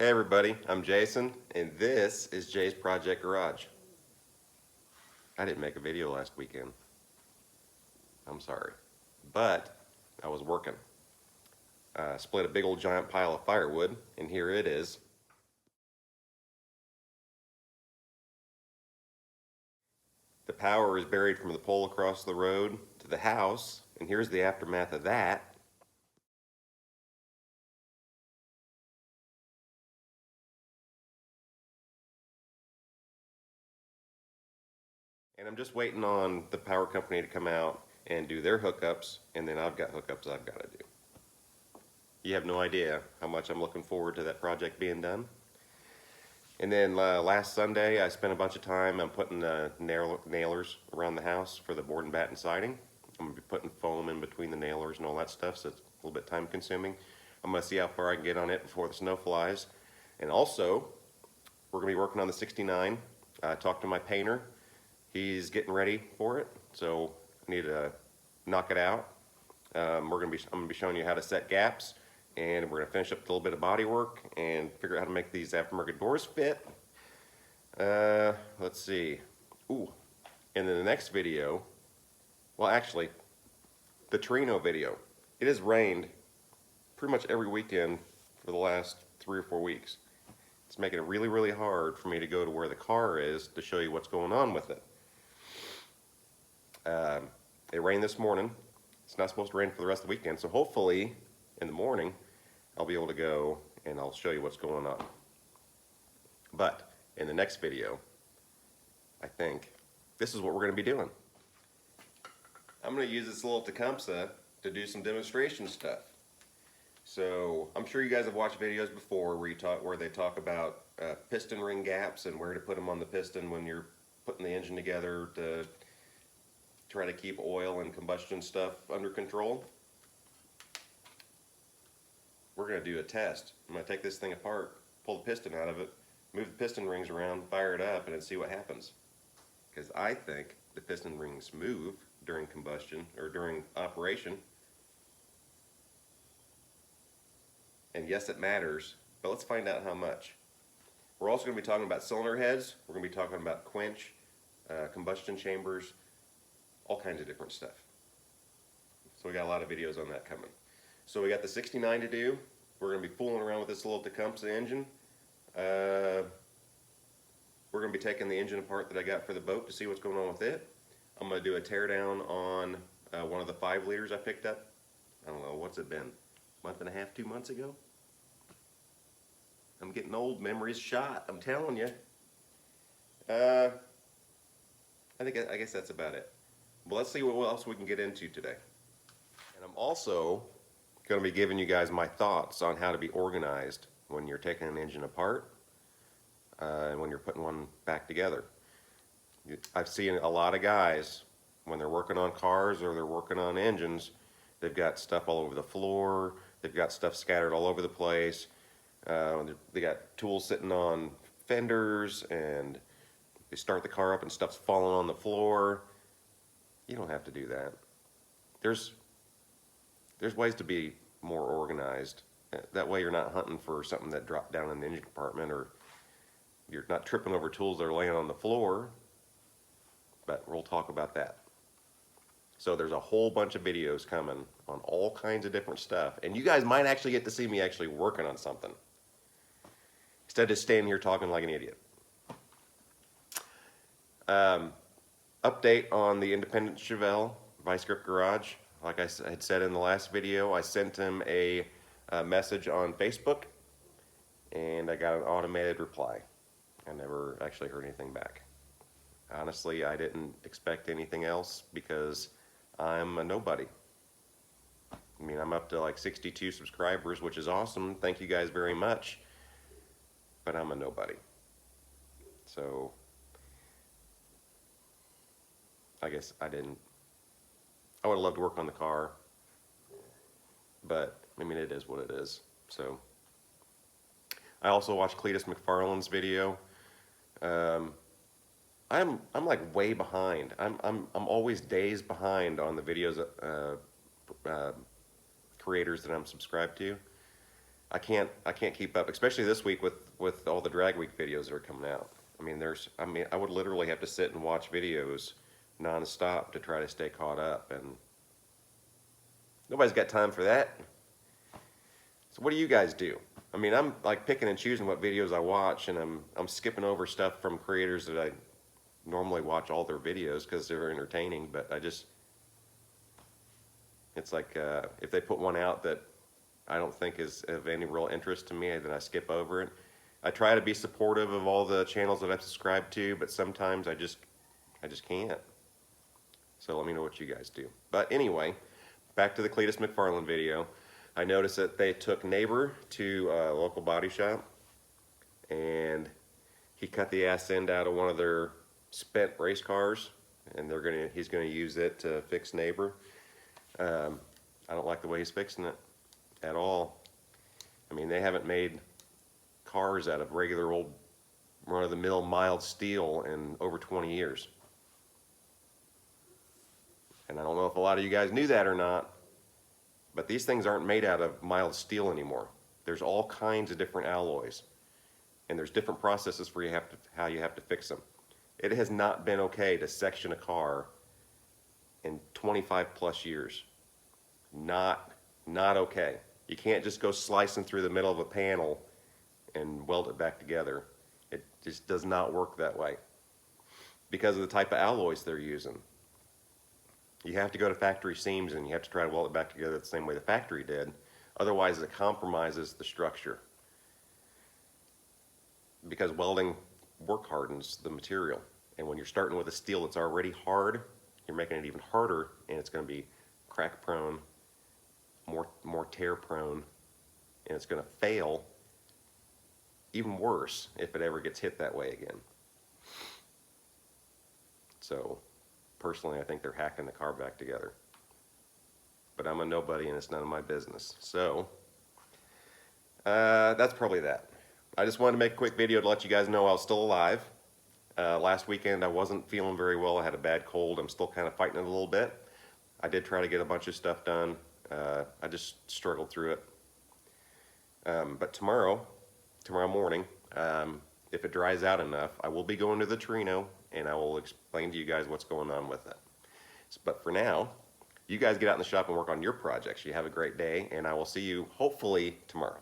Hey everybody, I'm Jason, and this is Jay's Project Garage. I didn't make a video last weekend. I'm sorry. But I was working. Split a big old giant pile of firewood, and here it is. The power is buried from the pole across the road to the house, and here's the aftermath of that. And I'm just waiting on the power company to come out and do their hookups, and then I've got hookups I've got to do. You have no idea how much I'm looking forward to that project being done. And then last Sunday, I spent a bunch of time putting nailers around the house for the board and batten siding. I'm going to be putting foam in between the nailers and all that stuff, so it's a little bit time consuming. I'm going to see how far I can get on it before the snow flies. And also, we're going to be working on the 69. I talked to my painter. He's getting ready for it, so I need to knock it out. I'm going to be showing you how to set gaps, and we're going to finish up a little bit of body work and figure out how to make these aftermarket doors fit. Let's see. Ooh, and then the next video, well actually, the Torino video. It has rained pretty much every weekend for the last 3 or 4 weeks. It's making it really, really hard for me to go to where the car is to show you what's going on with it. It rained this morning. It's not supposed to rain for the rest of the weekend, so hopefully in the morning I'll be able to go and I'll show you what's going on. But in the next video, I think this is what we're going to be doing. I'm going to use this little Tecumseh to do some demonstration stuff. So I'm sure you guys have watched videos before where they talk about piston ring gaps and where to put them on the piston when you're putting the engine together to try to keep oil and combustion stuff under control. We're going to do a test. I'm going to take this thing apart, pull the piston out of it, move the piston rings around, fire it up, and then see what happens. Because I think the piston rings move during combustion or during operation. And yes, it matters, but let's find out how much. We're also going to be talking about cylinder heads. We're going to be talking about quench, combustion chambers, all kinds of different stuff. So we got a lot of videos on that coming. So we got the 69 to do. We're going to be fooling around with this little Tecumseh engine. We're going to be taking the engine apart that I got for the boat to see what's going on with it. I'm going to do a teardown on one of the 5 liters I picked up. I don't know, what's it been? Month and a half, 2 months ago? I'm getting old, memory's shot, I'm telling you. I guess that's about it. But let's see what else we can get into today. And I'm also going to be giving you guys my thoughts on how to be organized when you're taking an engine apart and when you're putting one back together. I've seen a lot of guys, when they're working on cars or they're working on engines, they've got stuff all over the floor, they've got stuff scattered all over the place, they got tools sitting on fenders, and they start the car up and stuff's falling on the floor. You don't have to do that. There's ways to be more organized. That way you're not hunting for something that dropped down in the engine compartment, or you're not tripping over tools that are laying on the floor, but we'll talk about that. So there's a whole bunch of videos coming on all kinds of different stuff, and you guys might actually get to see me actually working on something instead of just standing here talking like an idiot. Update on the independent Chevelle Vice Grip Garage. Like I had said in the last video, I sent him a message on Facebook, and I got an automated reply. I never actually heard anything back. Honestly, I didn't expect anything else because I'm a nobody. I mean, I'm up to like 62 subscribers, which is awesome. Thank you guys very much. But I'm a nobody. So I guess I would have loved to work on the car, but I mean, it is what it is. So I also watched Cleetus McFarlands video. I'm like way behind. I'm always days behind on the videos creators that I'm subscribed to. I can't keep up, especially this week with all the drag week videos that are coming out. I mean, I would literally have to sit and watch videos nonstop to try to stay caught up, and nobody's got time for that. So what do you guys do? I mean, I'm like picking and choosing what videos I watch, and I'm skipping over stuff from creators that I normally watch all their videos because they're entertaining, but it's like if they put one out that I don't think is of any real interest to me, then I skip over it. I try to be supportive of all the channels that I've subscribed to, but sometimes I just can't. So let me know what you guys do. But anyway, back to the Cleetus McFarlands video. I noticed that they took Neighbor to a local body shop, and he cut the ass end out of one of their spent race cars, and he's gonna use it to fix Neighbor. I don't like the way he's fixing it at all. I mean, they haven't made cars out of regular old run-of-the-mill mild steel in over 20 years. And I don't know if a lot of you guys knew that or not, but these things aren't made out of mild steel anymore. There's all kinds of different alloys, and there's different processes for how you have to fix them. It has not been okay to section a car in 25 plus years. Not okay. You can't just go slicing through the middle of a panel and weld it back together. It just does not work that way because of the type of alloys they're using. You have to go to factory seams and you have to try to weld it back together the same way the factory did. Otherwise, it compromises the structure. Because welding work hardens the material. And when you're starting with a steel that's already hard, you're making it even harder, and it's going to be crack prone, more tear prone, and it's going to fail even worse if it ever gets hit that way again. So personally, I think they're hacking the car back together. But I'm a nobody and it's none of my business. So that's probably that. I just wanted to make a quick video to let you guys know I was still alive. Last weekend I wasn't feeling very well. I had a bad cold. I'm still kind of fighting it a little bit. I did try to get a bunch of stuff done. I just struggled through it. But tomorrow morning, if it dries out enough, I will be going to the Torino, and I will explain to you guys what's going on with it. But for now, you guys get out in the shop and work on your projects. You have a great day, and I will see you hopefully tomorrow.